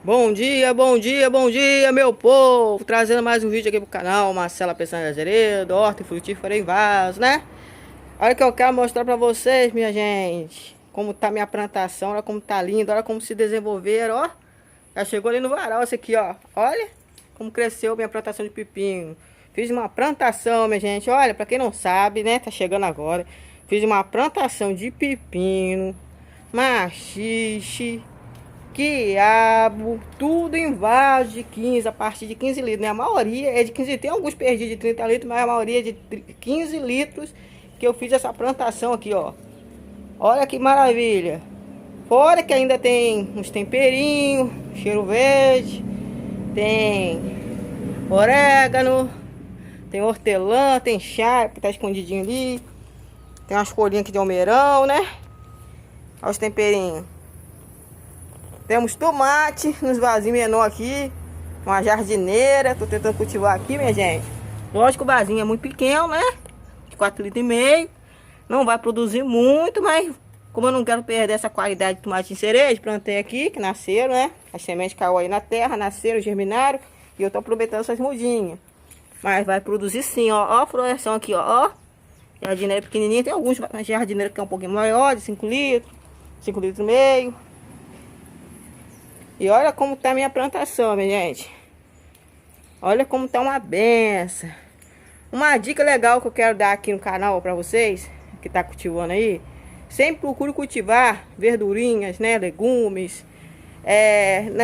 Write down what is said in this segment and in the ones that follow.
Bom dia, bom dia, bom dia, meu povo! Trazendo mais um vídeo aqui pro canal, Marcela Peçanha Azeredo, horta e frutífera em vaso, né? Olha que eu quero mostrar pra vocês, minha gente, como tá minha plantação, olha como tá lindo, olha como se desenvolveram, ó. Já chegou ali no varal esse aqui, ó. Olha como cresceu minha plantação de pepino. Fiz uma plantação, minha gente, olha, pra quem não sabe, né, tá chegando agora. Fiz uma plantação de pepino, maxixe, quiabo, tudo em vaso de 15, a partir de 15 litros, né? A maioria é de 15, tem alguns perdidos de 30 litros, mas a maioria é de 15 litros que eu fiz essa plantação aqui, ó. Olha que maravilha. Fora que ainda tem uns temperinhos, cheiro verde, tem orégano, tem hortelã, tem chá que tá escondidinho ali. Tem umas folhinhas aqui de almeirão, né? Olha os temperinhos. Temos tomate nos vasinhos menor aqui. Uma jardineira. Tô tentando cultivar aqui, minha gente. Lógico que o vasinho é muito pequeno, né? De 4,5 litros. Não vai produzir muito, mas como eu não quero perder essa qualidade de tomate em cereja, plantei aqui, que nasceram, né? As sementes caiu aí na terra, nasceram, germinaram. E eu tô aproveitando essas mudinhas. Mas vai produzir sim, ó. Ó a floração aqui, ó. Jardineira pequenininha. Tem alguns jardineiros que é um pouquinho maior, de 5 litros. 5 litros e meio. E olha como tá a minha plantação, minha gente. Olha como tá uma benção. Uma dica legal que eu quero dar aqui no canal para vocês, que tá cultivando aí. Sempre procure cultivar verdurinhas, né, legumes,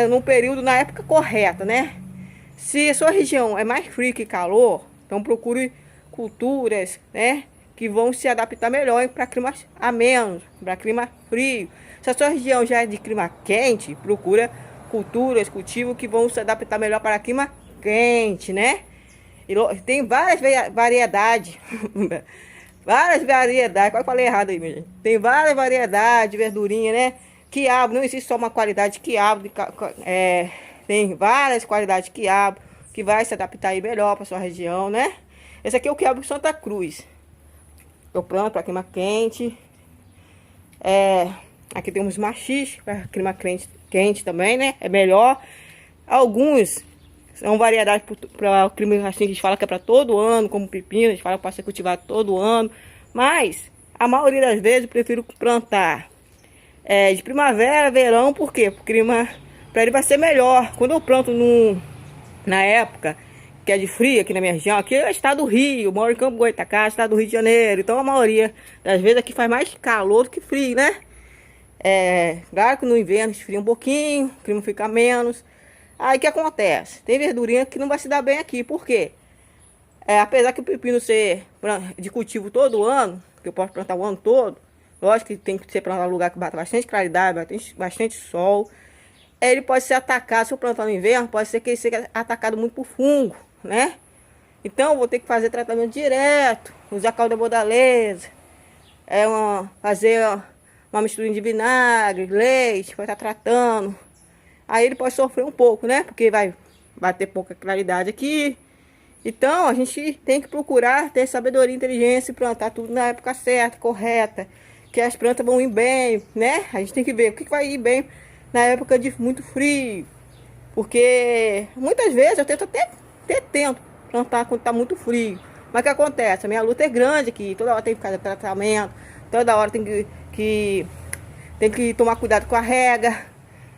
no período, na época correta, né? Se a sua região é mais frio que calor, então procure culturas, né, que vão se adaptar melhor para climas amenos, para clima frio. Se a sua região já é de clima quente, procura culturas, cultivos que vão se adaptar melhor para clima quente, né? E tem várias variedades, várias variedades, quase falei errado aí, minha gente. Tem várias variedades de verdurinha, né? Quiabo, não existe só uma qualidade de quiabo, tem várias qualidades de quiabo que vai se adaptar aí melhor para sua região, né? Esse aqui é o quiabo de Santa Cruz. Eu planto para clima quente. Aqui temos maxixe para clima quente também, né? É melhor. Alguns são variedades para o clima assim, que a gente fala que é para todo ano, como pepino, a gente fala para ser cultivado todo ano. Mas a maioria das vezes eu prefiro plantar de primavera, verão, por quê? Porque o clima para ele vai ser melhor. Quando eu planto na época que é de frio aqui na minha região, aqui é o estado do Rio, eu moro em Campo Goytacás, estado do Rio de Janeiro, então a maioria das vezes aqui faz mais calor do que frio, né? Claro que no inverno esfria um pouquinho, o clima fica menos. Aí o que acontece? Tem verdurinha que não vai se dar bem aqui, por quê? Apesar que o pepino ser de cultivo todo ano, que eu posso plantar o ano todo, lógico que tem que ser plantado em lugar que bata bastante claridade, bastante sol. Ele pode ser atacado, se eu plantar no inverno, pode ser que ele seja atacado muito por fungo, né? Então eu vou ter que fazer tratamento direto, usar calda bordaleza, fazer uma mistura de vinagre, leite, vai estar tratando. Aí ele pode sofrer um pouco, né? Porque vai ter pouca claridade aqui. Então a gente tem que procurar ter sabedoria e inteligência e plantar tudo na época certa, correta. Que as plantas vão ir bem, né? A gente tem que ver o que vai ir bem na época de muito frio. Porque muitas vezes eu tento tento plantar quando está muito frio. Mas o que acontece? A minha luta é grande aqui. Toda hora tem que fazer tratamento. Toda hora tem que tomar cuidado com a rega,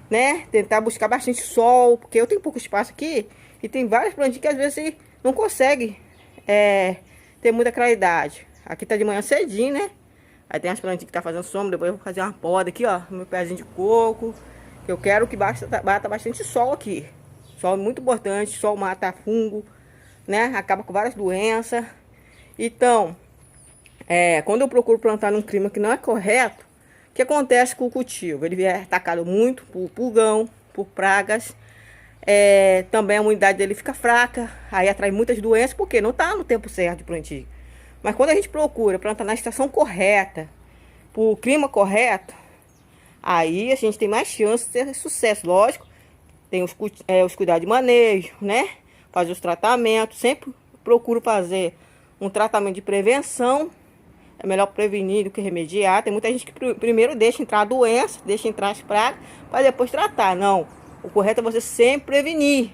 né? Tentar buscar bastante sol. Porque eu tenho pouco espaço aqui. E tem várias plantinhas que às vezes não consegue ter muita claridade. Aqui tá de manhã cedinho, né? Aí tem as plantinhas que tá fazendo sombra. Depois eu vou fazer uma poda aqui, ó. Meu pezinho de coco. Eu quero que bata bastante sol aqui. Sol é muito importante. Sol mata fungo, né? Acaba com várias doenças. Então, quando eu procuro plantar num clima que não é correto, o que acontece com o cultivo? Ele é atacado muito por pulgão, por pragas. Também a imunidade dele fica fraca. Aí atrai muitas doenças, porque não está no tempo certo de plantio. Mas quando a gente procura plantar na estação correta, por clima correto, aí a gente tem mais chance de ter sucesso. Lógico, tem os cuidados de manejo, né? Fazer os tratamentos. Sempre procuro fazer um tratamento de prevenção. É melhor prevenir do que remediar. Tem muita gente que primeiro deixa entrar a doença, deixa entrar as pragas, para depois tratar. Não. O correto é você sempre prevenir.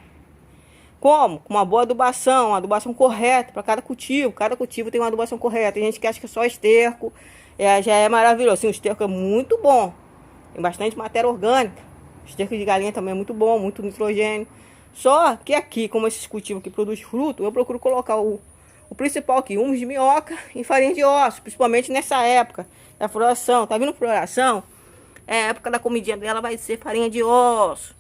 Como? Com uma boa adubação, uma adubação correta para cada cultivo. Cada cultivo tem uma adubação correta. Tem gente que acha que é só esterco, já é maravilhoso. Sim, o esterco é muito bom. Tem bastante matéria orgânica. O esterco de galinha também é muito bom, muito nitrogênio. Só que aqui, como esses cultivos que produzem fruto, eu procuro colocar o principal aqui, humus de minhoca e farinha de ossos. Principalmente nessa época da floração. Tá vindo floração? É, a época da comidinha dela vai ser farinha de ossos.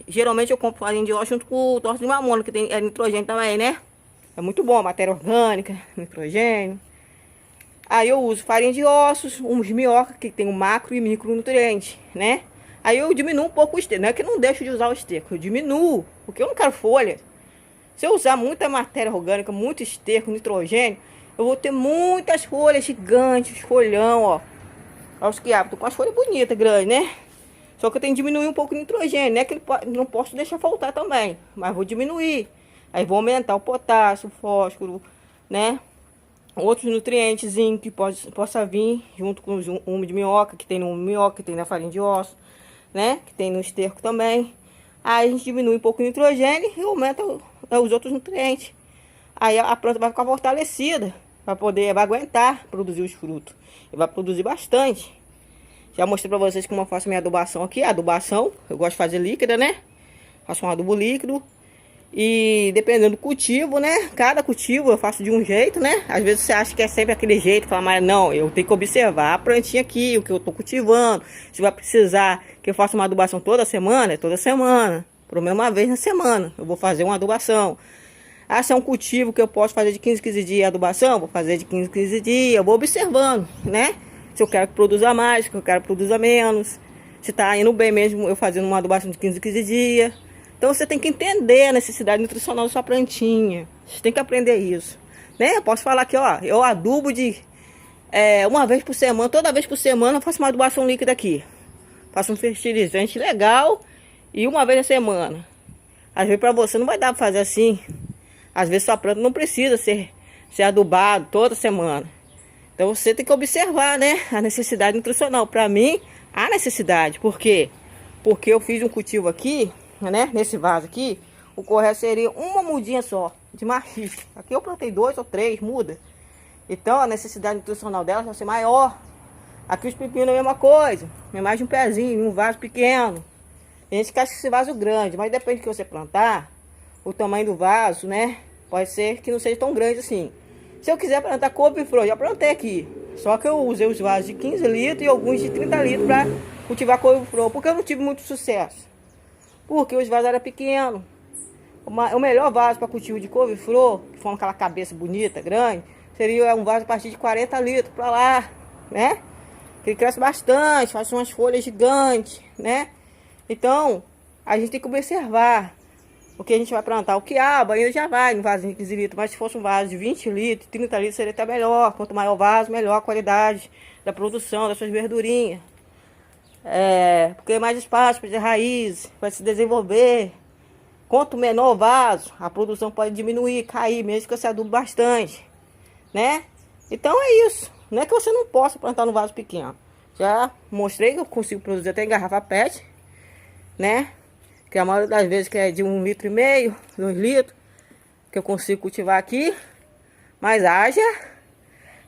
Geralmente eu compro farinha de ossos junto com o torce de mamona, que tem nitrogênio também, né? É muito bom, matéria orgânica, nitrogênio. Aí eu uso farinha de ossos, humus de minhoca, que tem o macro e micronutriente, né? Aí eu diminuo um pouco o esterco. Não é que eu não deixo de usar o esterco, eu diminuo, porque eu não quero folha. Se eu usar muita matéria orgânica, muito esterco, nitrogênio, eu vou ter muitas folhas gigantes, folhão, ó. Olha os quiabos, tô com as folhas bonitas, grandes, né? Só que eu tenho que diminuir um pouco o nitrogênio, né? Que não posso deixar faltar também, mas vou diminuir. Aí vou aumentar o potássio, o fósforo, né? Outros nutrientes que possa vir junto com o humus de minhoca, que tem no minhoca, que tem na farinha de osso, né? Que tem no esterco também. Aí a gente diminui um pouco o nitrogênio e aumenta os outros nutrientes. Aí a planta vai ficar fortalecida, vai aguentar produzir os frutos. E vai produzir bastante. Já mostrei pra vocês como eu faço minha adubação aqui. A adubação, eu gosto de fazer líquida, né? Faço um adubo líquido. E dependendo do cultivo, né? Cada cultivo eu faço de um jeito, né? Às vezes você acha que é sempre aquele jeito. Fala, mas não, eu tenho que observar a plantinha aqui, o que eu tô cultivando. Se vai precisar que eu faça uma adubação toda semana, é toda semana. Pelo menos uma vez na semana eu vou fazer uma adubação. Ah, se é um cultivo que eu posso fazer de 15 dias adubação, vou fazer de 15 dias. Eu vou observando, né? Se eu quero que produza mais, se eu quero que produza menos. Se tá indo bem mesmo eu fazendo uma adubação de 15 dias. Então você tem que entender a necessidade nutricional da sua plantinha. Você tem que aprender isso, né? Eu posso falar aqui, ó, eu adubo uma vez por semana, toda vez por semana eu faço uma adubação líquida aqui. Faço um fertilizante legal e uma vez na semana. Às vezes para você não vai dar para fazer assim. Às vezes sua planta não precisa ser adubado toda semana. Então você tem que observar, né, a necessidade nutricional. Para mim, há necessidade. Por quê? Porque eu fiz um cultivo aqui, né, nesse vaso aqui, o correto seria uma mudinha só de maciço. Aqui eu plantei 2 ou 3 mudas. Então a necessidade nutricional dela vai ser maior. Aqui os pepinos é a mesma coisa, é mais de um pezinho, um vaso pequeno. Tem gente que acha que esse vaso grande, mas depende do que você plantar, o tamanho do vaso, né? Pode ser que não seja tão grande assim. Se eu quiser plantar couve-flor, já plantei aqui. Só que eu usei os vasos de 15 litros e alguns de 30 litros para cultivar couve-flor, porque eu não tive muito sucesso. Porque os vasos eram pequenos. O melhor vaso para cultivo de couve-flor, que forma aquela cabeça bonita, grande, seria um vaso a partir de 40 litros para lá, né? Que ele cresce bastante, faz umas folhas gigantes, né? Então, a gente tem que observar o que a gente vai plantar. O quiabo ainda já vai no vasinho de 15 litros, mas se fosse um vaso de 20 litros, 30 litros, seria até melhor. Quanto maior o vaso, melhor a qualidade da produção das suas verdurinhas. Porque é mais espaço para as raízes, para se desenvolver. Quanto menor o vaso, a produção pode diminuir, cair, mesmo que você adubo bastante, né? Então é isso. Não é que você não possa plantar no vaso pequeno. Já mostrei que eu consigo produzir até em garrafa PET, né? Que a maioria das vezes que é de 1,5 litro, 2 litros, que eu consigo cultivar aqui. Mas haja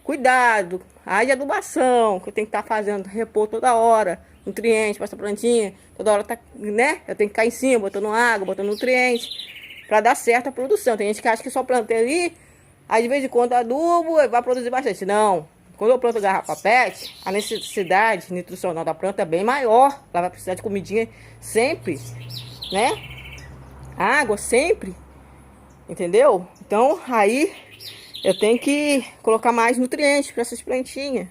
cuidado, haja adubação, que eu tenho que estar fazendo repor toda hora, nutrientes para essa plantinha, toda hora tá, né? Eu tenho que ficar em cima, botando água, botando nutrientes, para dar certo a produção. Tem gente que acha que só plantei ali, aí de vez em quando adubo e vai produzir bastante. Não, quando eu planto garrafa PET, a necessidade nutricional da planta é bem maior. Ela vai precisar de comidinha sempre, né? Água sempre, entendeu? Então aí eu tenho que colocar mais nutrientes para essas plantinhas.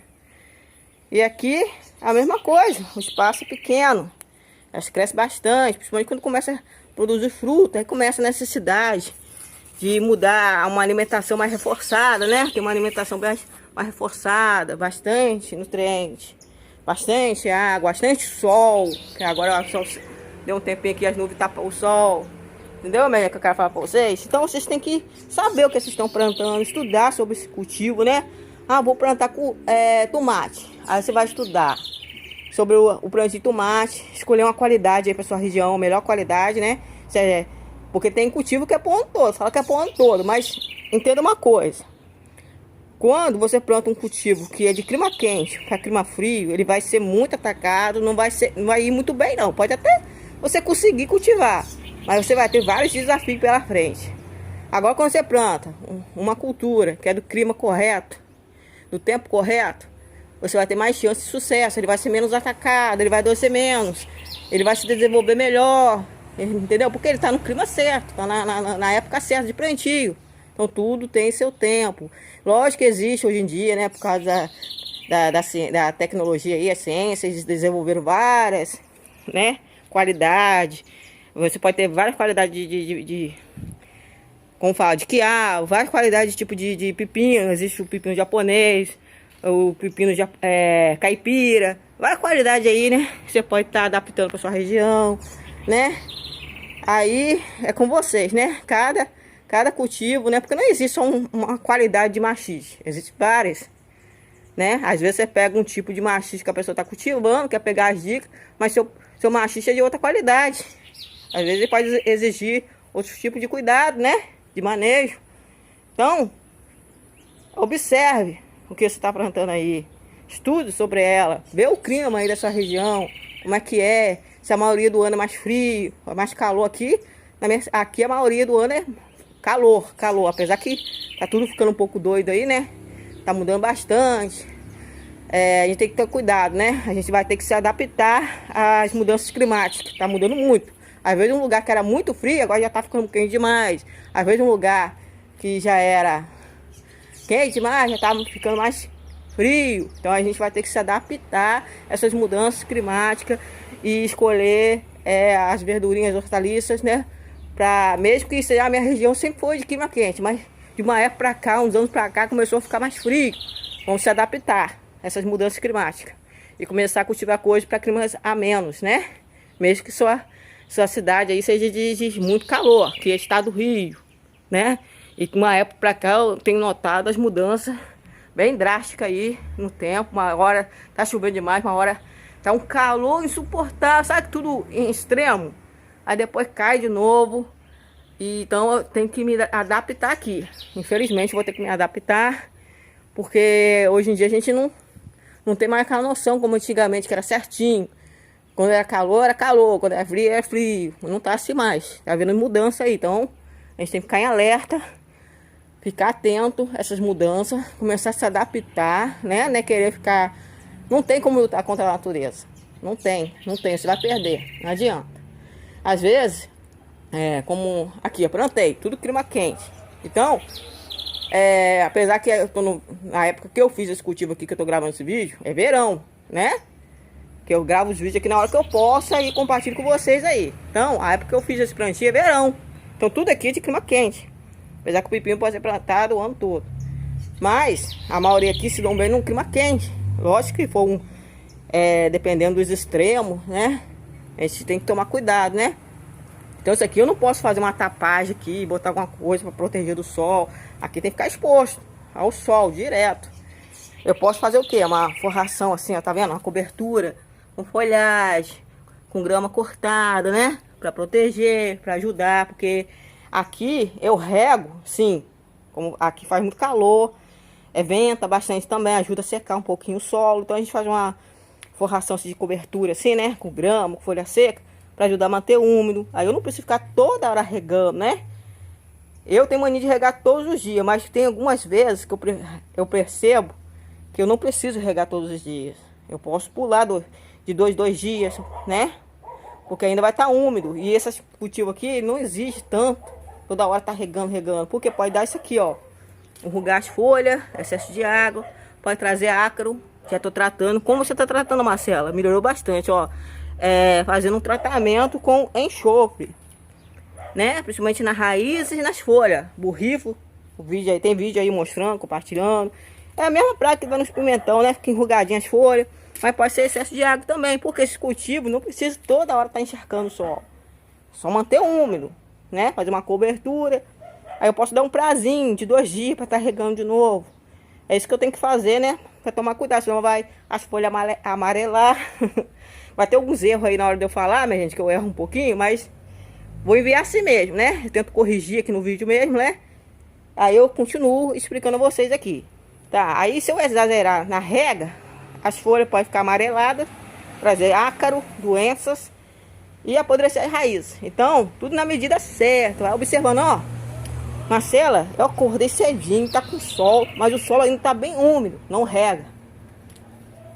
E aqui a mesma coisa, o espaço é pequeno, elas crescem bastante, principalmente quando começa a produzir fruta, aí começa a necessidade de mudar a uma alimentação mais reforçada, né? Tem uma alimentação mais reforçada, bastante nutriente, bastante água, bastante sol, que agora o sol deu um tempinho aqui, as nuvens tapam o sol, entendeu, que eu quero falar pra vocês? Então vocês têm que saber o que vocês estão plantando, estudar sobre esse cultivo, né? Ah, vou plantar tomate. Aí você vai estudar sobre o plantio de tomate, escolher uma qualidade aí para sua região, melhor qualidade, né? Porque tem cultivo que é pro ano todo, fala que é pro ano todo, mas entenda uma coisa. Quando você planta um cultivo que é de clima quente para clima frio, ele vai ser muito atacado, não vai ir muito bem não. Pode até você conseguir cultivar, mas você vai ter vários desafios pela frente. Agora quando você planta uma cultura que é do clima correto, do tempo correto, você vai ter mais chance de sucesso. Ele vai ser menos atacado, ele vai adoecer menos, ele vai se desenvolver melhor, entendeu? Porque ele está no clima certo, está na época certa de plantio. Então tudo tem seu tempo. Lógico que existe hoje em dia, né? Por causa da tecnologia aí, a ciência, eles desenvolveram várias, né? Qualidade. Você pode ter várias qualidades como fala, de quiabo, várias qualidades de tipo de pepino. Existe o pepino japonês, o pepino caipira. Várias qualidades aí, né? Você pode estar adaptando para sua região, né? Aí é com vocês, né? Cada cultivo, né? Porque não existe só uma qualidade de machixe. Existem várias, né? Às vezes você pega um tipo de machixe que a pessoa está cultivando, quer pegar as dicas, mas seu machixe é de outra qualidade. Às vezes ele pode exigir outros tipos de cuidado, né? De manejo. Então, observe o que você está plantando aí. Estude sobre ela. Vê o clima aí dessa região. Como é que é. Se a maioria do ano é mais frio, é mais calor aqui. Aqui a maioria do ano é calor. Apesar que tá tudo ficando um pouco doido aí, né? Tá mudando bastante. A gente tem que ter cuidado, né? A gente vai ter que se adaptar às mudanças climáticas. Tá mudando muito. Às vezes um lugar que era muito frio, agora já tá ficando quente demais. Às vezes um lugar que já era quente demais, já tá ficando mais frio. Então a gente vai ter que se adaptar a essas mudanças climáticas e escolher as verdurinhas, hortaliças, né? Mesmo que seja a minha região sempre foi de clima quente, mas de uma época pra cá, uns anos pra cá, começou a ficar mais frio. Vamos se adaptar a essas mudanças climáticas e começar a cultivar coisas para climas a menos, né? Mesmo que sua cidade aí seja de muito calor, que é o estado do Rio, né? E de uma época pra cá eu tenho notado as mudanças bem drásticas aí no tempo. Uma hora tá chovendo demais, uma hora tá um calor insuportável, sabe? Tudo em extremo. Aí depois cai de novo. E então eu tenho que me adaptar aqui. Infelizmente vou ter que me adaptar, porque hoje em dia a gente não tem mais aquela noção como antigamente, que era certinho. Quando era calor, quando era frio. Não tá assim mais. Tá vendo mudança aí. Então a gente tem que ficar em alerta, ficar atento a essas mudanças, começar a se adaptar, né? Não é querer ficar... Não tem como lutar contra a natureza. Não tem. Você vai perder. Não adianta. Às vezes, como aqui, eu plantei, tudo clima quente. Então, apesar que eu tô na época que eu fiz esse cultivo aqui, que eu tô gravando esse vídeo, é verão, né? Que eu gravo os vídeos aqui na hora que eu possa e compartilho com vocês aí. Então, a época que eu fiz esse plantio é verão. Então, tudo aqui é de clima quente. Apesar que o pepino pode ser plantado o ano todo. Mas, a maioria aqui se dão bem num clima quente. Lógico que for dependendo dos extremos, né? A gente tem que tomar cuidado, né? Então, isso aqui eu não posso fazer uma tapagem aqui, botar alguma coisa para proteger do sol. Aqui tem que ficar exposto ao sol, direto. Eu posso fazer o quê? Uma forração assim, ó, tá vendo? Uma cobertura com folhagem, com grama cortada, né? Para proteger, para ajudar, porque aqui eu rego, sim, como aqui faz muito calor, venta bastante também, ajuda a secar um pouquinho o solo. Então a gente faz uma forração assim, de cobertura assim, né? Com grama, com folha seca, para ajudar a manter úmido. Aí eu não preciso ficar toda hora regando, né? Eu tenho mania de regar todos os dias, mas tem algumas vezes que eu percebo que eu não preciso regar todos os dias. Eu posso pular de dois dias, né? Porque ainda vai estar úmido. E esse cultivo aqui não exige tanto. Toda hora tá regando. Porque pode dar isso aqui, ó. Enrugar as folhas, excesso de água. Pode trazer ácaro. Já tô tratando. Como você tá tratando, Marcela? Melhorou bastante, ó. Fazendo um tratamento com enxofre, né? Principalmente nas raízes e nas folhas. Borrifo. Tem vídeo aí mostrando, compartilhando. É a mesma prática que vai nos pimentão, né? Fica enrugadinho as folhas. Mas pode ser excesso de água também, porque esse cultivo não precisa toda hora estar encharcando o sol. Só manter úmido, né? Fazer uma cobertura. Aí eu posso dar um prazinho de 2 dias para estar regando de novo. É isso que eu tenho que fazer, né? para tomar cuidado, senão vai as folhas amarelar. Vai ter alguns erros aí na hora de eu falar, minha gente, que eu erro um pouquinho, mas vou enviar assim mesmo, né? Eu tento corrigir aqui no vídeo mesmo, né? Aí eu continuo explicando a vocês aqui. Tá, aí se eu exagerar na rega, as folhas podem ficar amareladas, trazer ácaro, doenças e apodrecer as raízes. Então, tudo na medida certa. Vai observando, ó. Marcela, eu acordei cedinho, tá com sol, mas o solo ainda tá bem úmido, não rega.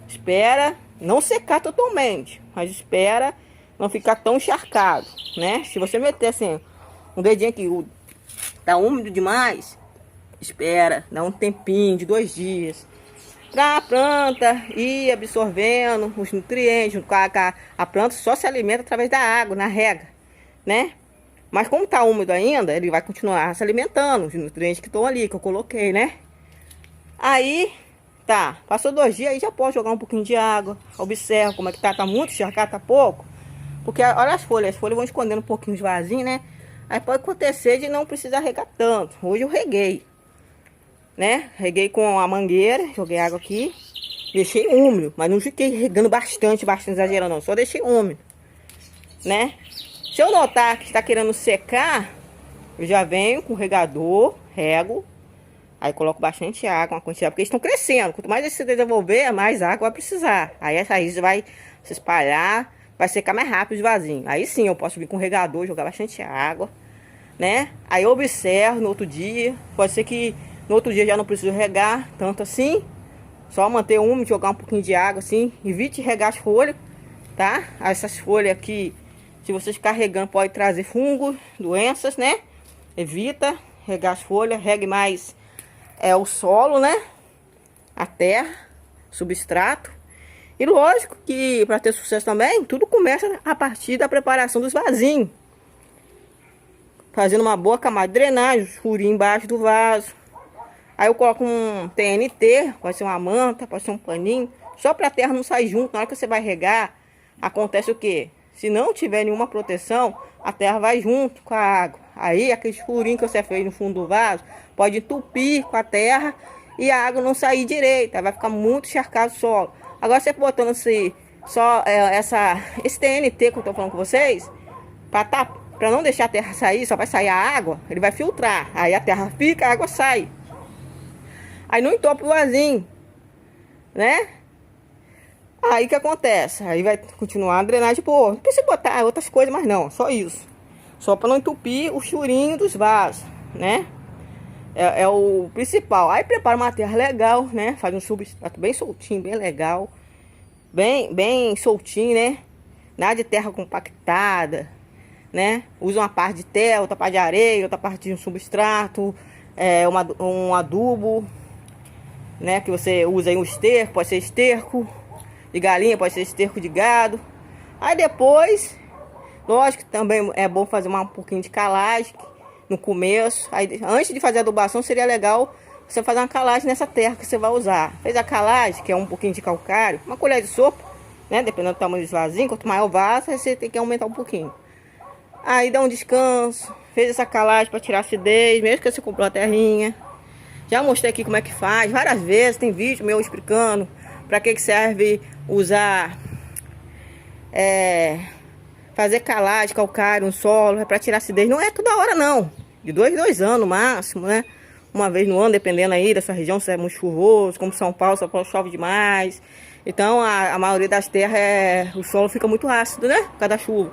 Espera não secar totalmente, mas espera não ficar tão encharcado, né? Se você meter assim, um dedinho aqui, tá úmido demais, espera, dá um tempinho de 2 dias. Pra planta ir absorvendo os nutrientes, a planta só se alimenta através da água, na rega, né? Mas como tá úmido ainda, ele vai continuar se alimentando, os nutrientes que estão ali, que eu coloquei, né? Aí, tá, passou 2 dias, aí já pode jogar um pouquinho de água. Observa como é que tá muito encharcado, tá pouco. Porque olha as folhas vão escondendo um pouquinho os vasinhos, né? Aí pode acontecer de não precisar regar tanto. Hoje eu reguei, né? Reguei com a mangueira, joguei água aqui. Deixei úmido, mas não fiquei regando bastante exagerando não. Só deixei úmido, né? Se eu notar que está querendo secar, eu já venho com o regador, rego. Aí coloco bastante água, uma quantidade, porque eles estão crescendo. Quanto mais eles se desenvolver, mais água vai precisar. Aí essa raiz vai se espalhar, vai secar mais rápido os vasinhos. Aí sim eu posso vir com o regador, jogar bastante água, né? Aí eu observo no outro dia. Pode ser que no outro dia já não preciso regar tanto assim. Só manter úmido, jogar um pouquinho de água assim. Evite regar as folhas, tá? Essas folhas aqui, se vocês carregando, pode trazer fungo, doenças, né? Evita regar as folhas, regue mais o solo, né? A terra, substrato. E lógico que para ter sucesso também, tudo começa a partir da preparação dos vasinhos. Fazendo uma boa camada de drenagem, furinho embaixo do vaso. Aí eu coloco um TNT, pode ser uma manta, pode ser um paninho, só para a terra não sair junto. Na hora que você vai regar, acontece o quê? Se não tiver nenhuma proteção, a terra vai junto com a água. Aí aquele furinho que você fez no fundo do vaso pode entupir com a terra e a água não sair direito. Aí vai ficar muito encharcado o solo. Agora você botando esse TNT que eu tô falando com vocês, para não deixar a terra sair, só vai sair a água, ele vai filtrar. Aí a terra fica, a água sai. Aí não entope o vasinho, né? Aí que acontece? Aí vai continuar a drenagem boa. Não precisa botar outras coisas, mas não, só isso. Só para não entupir o churinho dos vasos, né? É o principal. Aí prepara uma terra legal, né? Faz um substrato bem soltinho, bem legal. Bem soltinho, né? Nada de terra compactada, né? Usa uma parte de terra, outra parte de areia, outra parte de um substrato, um adubo, né? Que você usa aí um esterco, pode ser esterco de galinha, pode ser esterco de gado. Aí depois, lógico que também é bom fazer um pouquinho de calagem no começo. Aí, antes de fazer a adubação, seria legal você fazer uma calagem nessa terra que você vai usar. Fez a calagem, que é um pouquinho de calcário, uma colher de sopa, né? Dependendo do tamanho do vasinho, quanto maior o vaso, você tem que aumentar um pouquinho. Aí dá um descanso, fez essa calagem para tirar a acidez, mesmo que você comprou a terrinha. Já mostrei aqui como é que faz várias vezes, tem vídeo meu explicando para que serve usar, fazer calagem, calcário no solo, para tirar acidez. Não é toda hora não, de 2 anos no máximo, né? Uma vez no ano, dependendo aí dessa região, se é muito chuvoso, como São Paulo chove demais. Então a maioria das terras, o solo fica muito ácido, né? Por causa da chuva.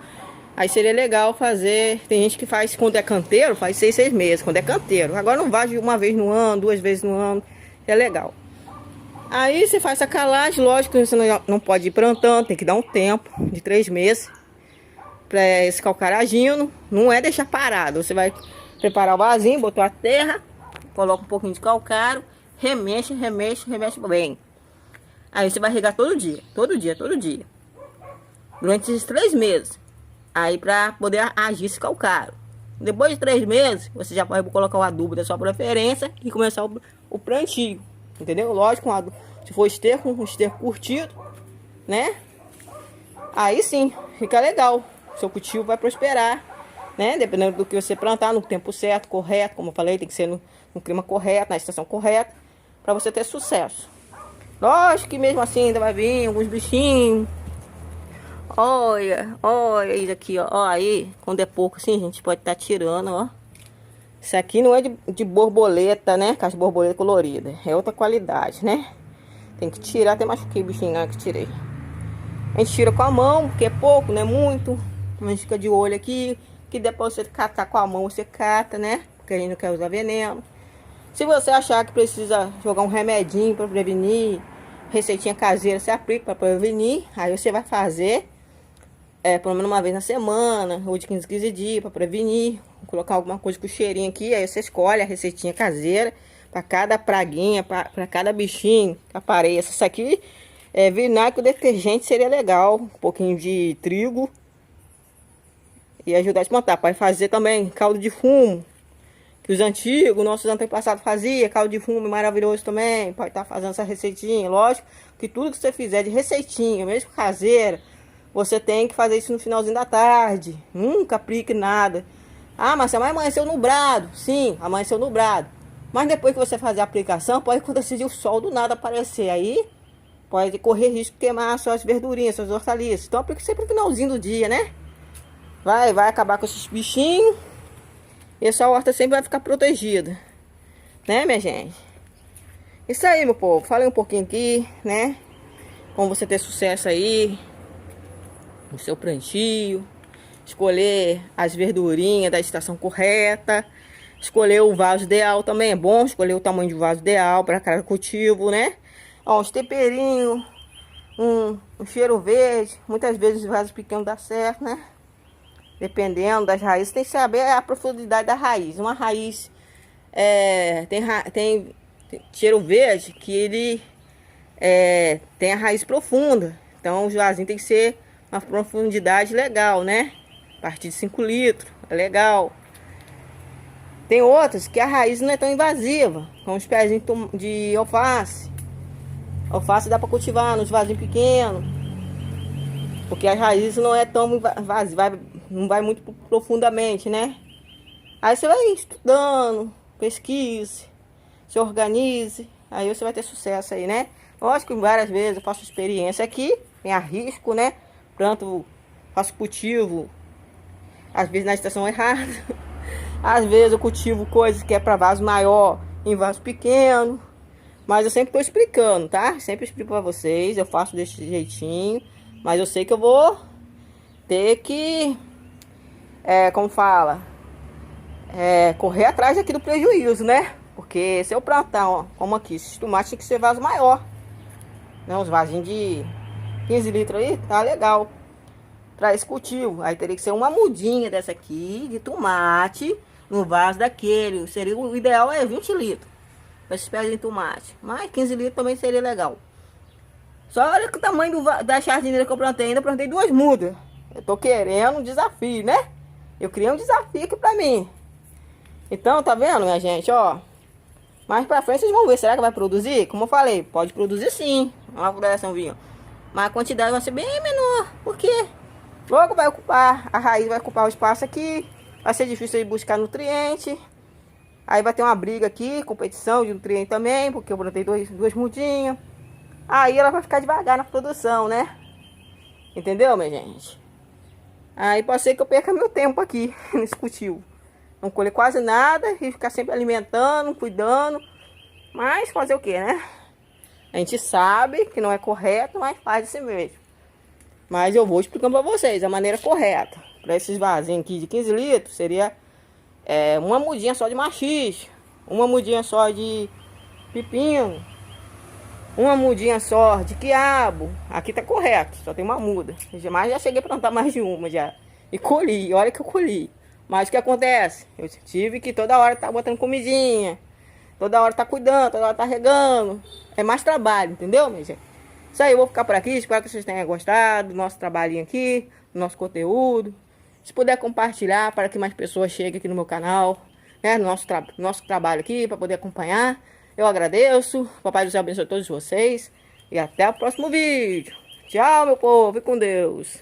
Aí seria legal fazer, tem gente que faz quando é canteiro, faz 6 meses, quando é canteiro. Agora não vai de uma vez no ano, 2 vezes no ano, é legal. Aí você faz essa calagem, lógico que você não pode ir plantando, tem que dar um tempo de 3 meses para esse calcaragino. Não é deixar parado, você vai preparar o vasinho, botou a terra, coloca um pouquinho de calcário, remexe bem. Aí você vai regar todo dia. Durante esses 3 meses. Aí para poder agir esse calcário. Depois de 3 meses, você já pode colocar o adubo da sua preferência e começar o plantio. Entendeu? Lógico, se for esterco, um esterco curtido, né? Aí sim, fica legal. Seu cultivo vai prosperar, né? Dependendo do que você plantar, no tempo certo, correto. Como eu falei, tem que ser no clima correto, na estação correta, para você ter sucesso. Lógico que mesmo assim ainda vai vir alguns bichinhos. Olha, olha isso aqui, ó. Ó, aí, quando é pouco assim, a gente pode estar tirando, ó. Isso aqui não é de borboleta, né? Com as borboletas coloridas. É outra qualidade, né? Tem que tirar, até machuquei o bichinho lá que tirei. A gente tira com a mão, porque é pouco, não é muito. A gente fica de olho aqui. Que depois você catar com a mão, você cata, né? Porque a gente não quer usar veneno. Se você achar que precisa jogar um remedinho para prevenir, receitinha caseira, você aplica para prevenir. Aí você vai fazer, pelo menos uma vez na semana, ou de 15 em 15 dias, para prevenir. Vou colocar alguma coisa com cheirinho aqui, aí você escolhe a receitinha caseira para cada praguinha, para cada bichinho que apareça. Isso aqui é vinagre com detergente, seria legal. Um pouquinho de trigo e ajudar a espantar. Pode fazer também caldo de fumo, que os antigos, nossos antepassados faziam. Caldo de fumo maravilhoso também. Pode estar fazendo essa receitinha. Lógico que tudo que você fizer de receitinha, mesmo caseira, você tem que fazer isso no finalzinho da tarde. Nunca aplique nada. Ah, mas amanheceu nublado. Sim, amanheceu nublado. Mas depois que você fazer a aplicação, pode acontecer o sol do nada aparecer. Aí pode correr risco de queimar suas verdurinhas, suas hortaliças. Então aplique sempre no finalzinho do dia, né? Vai acabar com esses bichinhos. E essa horta sempre vai ficar protegida. Né, minha gente? Isso aí, meu povo. Falei um pouquinho aqui, né? Como você ter sucesso aí no seu plantio. Escolher as verdurinhas da estação correta. Escolher o vaso ideal também é bom. Escolher o tamanho de vaso ideal para cada cultivo, né? Ó, uns temperinhos. Um cheiro verde. Muitas vezes os vasos pequenos dá certo, né? Dependendo das raízes, tem que saber a profundidade da raiz. Uma raiz tem cheiro verde que ele tem a raiz profunda. Então o vasinho tem que ser uma profundidade legal, né? A partir de 5 litros, é legal. Tem outras que a raiz não é tão invasiva, como os pezinhos de alface. Alface dá para cultivar nos vasinhos pequenos, porque as raízes não é tão invasiva, não vai muito profundamente, né? Aí você vai estudando, pesquise, se organize, aí você vai ter sucesso aí, né? Lógico que várias vezes eu faço experiência aqui, me arrisco, né? Planto, faço cultivo, às vezes na estação errada. Às vezes eu cultivo coisas que é para vaso maior em vaso pequeno. Mas eu sempre estou explicando, tá? Sempre explico para vocês, eu faço desse jeitinho. Mas eu sei que eu vou ter que, como fala, correr atrás aqui do prejuízo, né? Porque se eu plantar, ó, como aqui, esses tomates tem que ser vaso maior. Né? Uns vasinhos de 15 litros aí, tá legal. Para esse cultivo. Aí teria que ser uma mudinha dessa aqui, de tomate, no vaso daquele. Seria, o ideal é 20 litros. Para esses pés de tomate. Mas 15 litros também seria legal. Só olha que o tamanho da jardineira que eu plantei. Ainda plantei 2 mudas. Eu tô querendo um desafio, né? Eu criei um desafio aqui pra mim. Então, tá vendo, minha gente, ó. Mais pra frente vocês vão ver. Será que vai produzir? Como eu falei, pode produzir sim. Uma floração vinha. Mas a quantidade vai ser bem menor. Por quê? Logo vai ocupar, a raiz vai ocupar o espaço aqui. Vai ser difícil de buscar nutriente. Aí vai ter uma briga aqui, competição de nutriente também. Porque eu plantei 2 mudinhas. Aí ela vai ficar devagar na produção, né? Entendeu, minha gente? Aí pode ser que eu perca meu tempo aqui nesse cultivo. Não colher quase nada e ficar sempre alimentando, cuidando. Mas fazer o que, né? A gente sabe que não é correto, mas faz assim mesmo. Mas eu vou explicando para vocês a maneira correta. Para esses vasinhos aqui de 15 litros, seria uma mudinha só de maxixe. Uma mudinha só de pepino. Uma mudinha só de quiabo. Aqui tá correto, só tem uma muda. Mas já cheguei a plantar mais de uma já. E colhi, olha que eu colhi. Mas o que acontece? Eu tive que toda hora tá botando comidinha. Toda hora tá cuidando, toda hora tá regando. É mais trabalho, entendeu, minha gente? Isso aí, eu vou ficar por aqui. Espero que vocês tenham gostado do nosso trabalhinho aqui, do nosso conteúdo. Se puder compartilhar para que mais pessoas cheguem aqui no meu canal, né? No nosso trabalho aqui, para poder acompanhar. Eu agradeço. Papai do Céu abençoe todos vocês. E até o próximo vídeo. Tchau, meu povo. Fique com Deus.